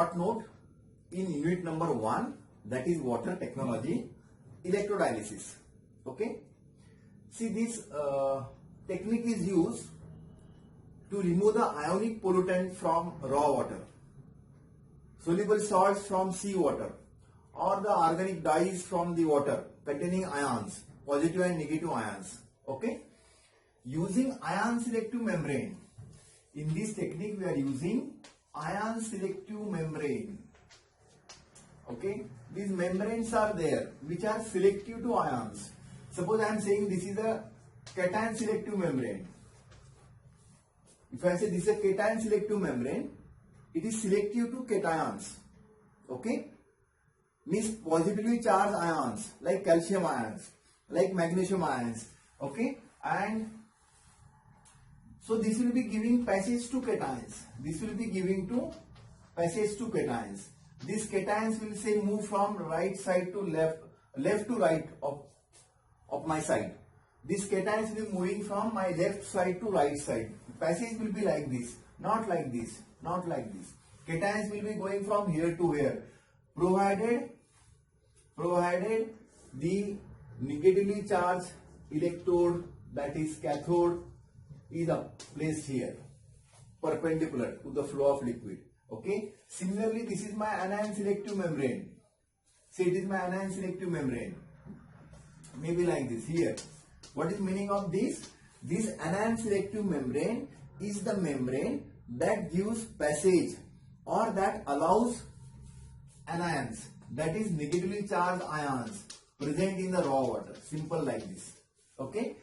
short note in unit number 1, that is water technology, electrodialysis. Okay. See, this technique is used to remove the ionic pollutant from raw water, soluble salts from sea water, or the organic dyes from the water containing ions, positive and negative ions. Okay. Using ion selective membrane. In this technique we are using ion selective membrane. Okay. These membranes are there which are selective to ions. Suppose I am saying this is a cation selective membrane. If I say this is a cation selective membrane, it is selective to cations. Okay. Means positively charged ions like calcium ions, like magnesium ions. Okay. And so this will be giving passage to cations. This will be giving to passage to cations. These cations will say move from right side to left, left to right of my side. These cations will be moving from my left side to right side. Passage will be like this, not like this, not like this. Cations will be going from here to here, provided the negatively charged electrode, that is cathode, is placed here, perpendicular to the flow of liquid. Okay. Similarly, this is my anion selective membrane. Say it is my anion selective membrane. Maybe like this here. What is meaning of this? This anion selective membrane is the membrane that gives passage or that allows anions, that is negatively charged ions, present in the raw water. Simple like this. Okay.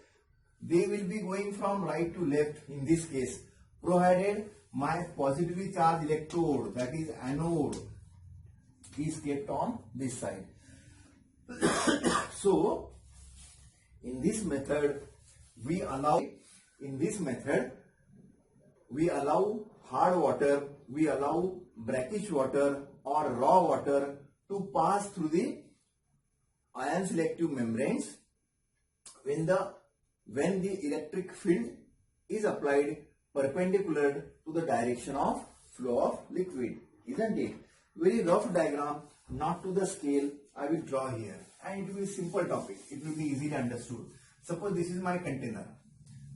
They will be going from right to left in this case, provided my positively charged electrode, that is anode, is kept on this side. So in this method we allow hard water, we allow brackish water or raw water to pass through the ion selective membranes when the electric field is applied perpendicular to the direction of flow of liquid, isn't it? Very rough diagram, not to the scale, I will draw here, and it will be a simple topic, it will be easily understood. Suppose this is my container,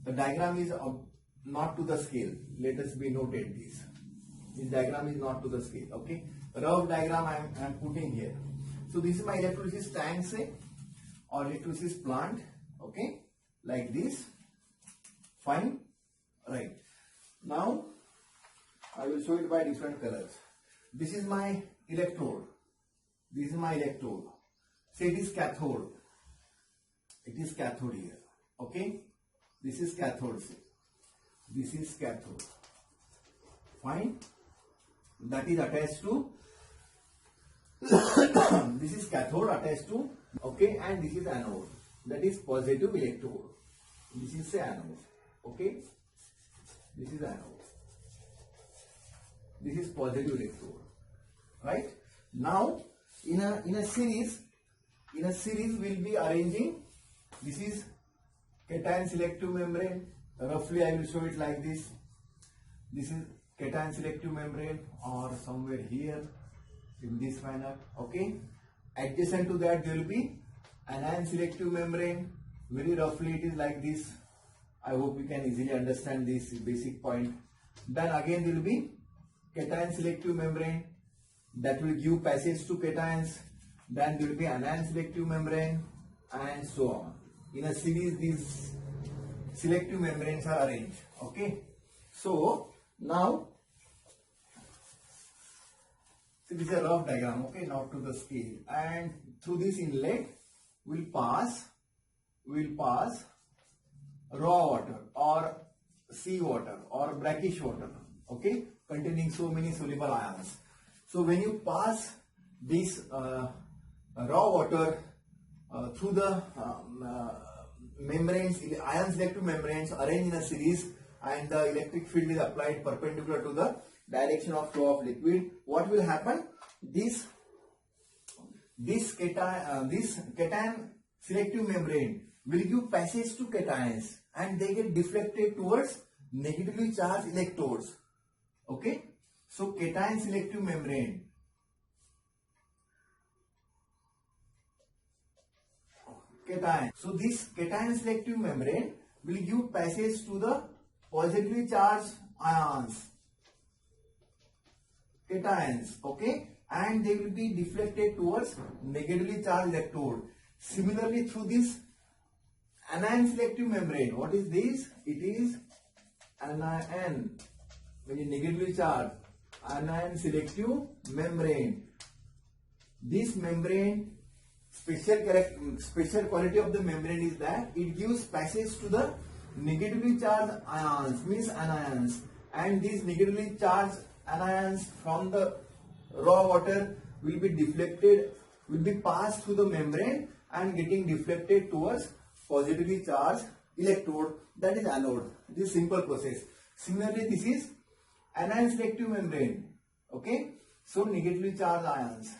the diagram is not to the scale, let us be noted this. This diagram is not to the scale. Okay, rough diagram I am putting here. So this is my electrolysis tank, say, or electrolysis plant. Okay, like this. Fine. Right. Now I will show it by different colors. This is my electrode. This is my electrode. Say it is cathode. It is cathode here. Okay. This is cathode. Say. This is cathode. Fine. That is attached to this is cathode attached to, okay, and this is anode, that is positive electrode. This is say anode. Okay, this is anode, this is positive electrode. Right. Now in a series we'll be arranging. This is cation selective membrane. Roughly I will show it like this. This is cation selective membrane, or somewhere here in this manner. Okay. Adjacent to that there will be anion selective membrane. Very roughly it is like this. I hope you can easily understand this basic point. Then again there will be cation selective membrane that will give passage to cations. Then there will be anion selective membrane, and so on. In a series these selective membranes are arranged. Okay. So now, see, this is a rough diagram, okay, not to the scale. And through this inlet will pass raw water or sea water or brackish water, okay, containing so many soluble ions. So when you pass this raw water through the membranes, ion selective membranes arranged in a series, and the electric field is applied perpendicular to the direction of flow of liquid, what will happen? This cation selective membrane will give passage to cations, and they get deflected towards negatively charged electrodes. Okay, So cation selective membrane. Cation. So this cation selective membrane will give passage to the positively charged ions, cations, okay, and they will be deflected towards negatively charged electrode. Similarly, through this anion selective membrane, what is this? It is anion, very negatively charged anion selective membrane. This membrane, special quality of the membrane is that it gives passage to the negatively charged ions, means anions, and these negatively charged anions from the raw water will be deflected, will be passed through the membrane and getting deflected towards positively charged electrode, that is anode. This is simple process. Similarly, this is anion selective membrane. Okay, so negatively charged ions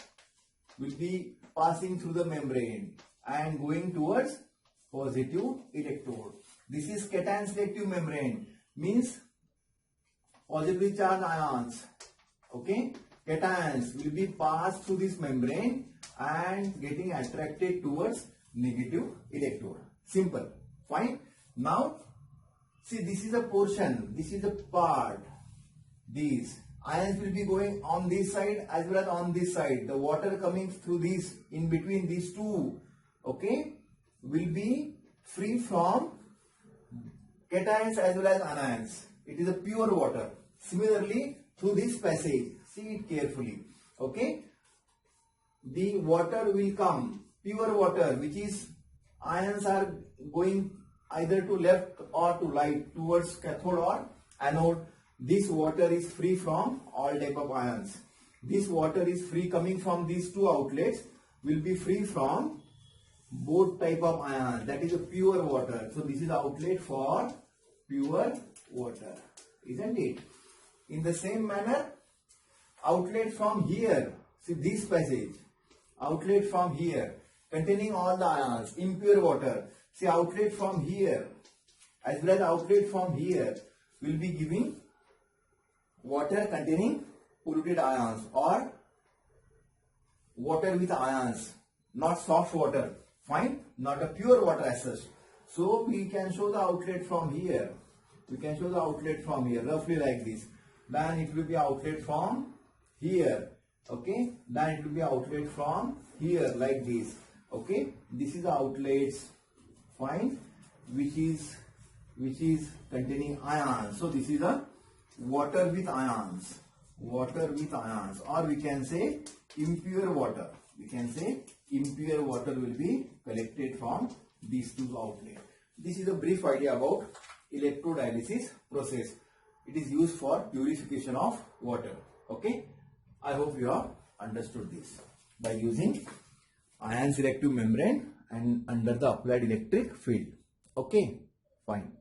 will be passing through the membrane and going towards positive electrode. This is cation selective membrane, means positively charged ions, okay, cations will be passed through this membrane and getting attracted towards negative electrode. Simple. Fine. Now see, this is a portion, this is a part. These ions will be going on this side as well as on this side. The water coming through these, in between these two, okay, will be free from cations as well as anions. It is a pure water. Similarly, through this passage, see it carefully, okay, the water will come, pure water, which is ions are going either to left or to right, towards cathode or anode. This water is free from all type of ions. This water is free coming from these two outlets, will be free from both type of ions, that is a pure water. So this is outlet for pure water, isn't it? In the same manner, outlet from here, see this passage, outlet from here containing all the ions, impure water. See, outlet from here as well as outlet from here will be giving water containing polluted ions or water with ions, not soft water. Fine, not a pure water as such. So we can show the outlet from here. We can show the outlet from here, roughly like this. Then it will be outlet from here. Okay, then it will be outlet from here like this. Okay, this is the outlets. Fine, which is containing ions. So this is a water with ions, water with ions, or we can say impure water. We can say impure water will be collected from these two outlets. This is a brief idea about electrodialysis process. It is used for purification of water. Okay, I hope you have understood this by using ion selective membrane and under the applied electric field. Okay, fine.